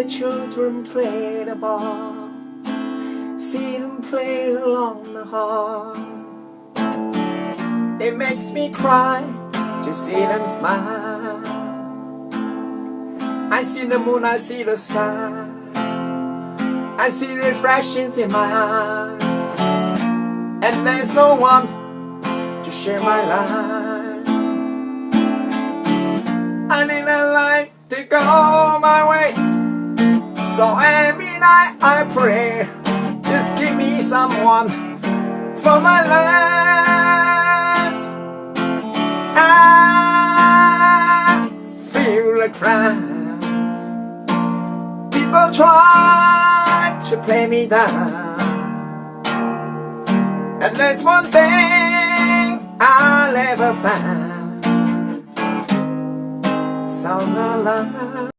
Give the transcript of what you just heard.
children play the ball, see them play along the hall. It makes me cry to see them smile. I see the moon, I see the sky, I see reflections in my eyes, and there's no one to share my life. I need a life to go my way, so every night I pray, just give me someone for my life. I feel a crowd, people try to play me down, and there's one thing I'll never find: sound of love.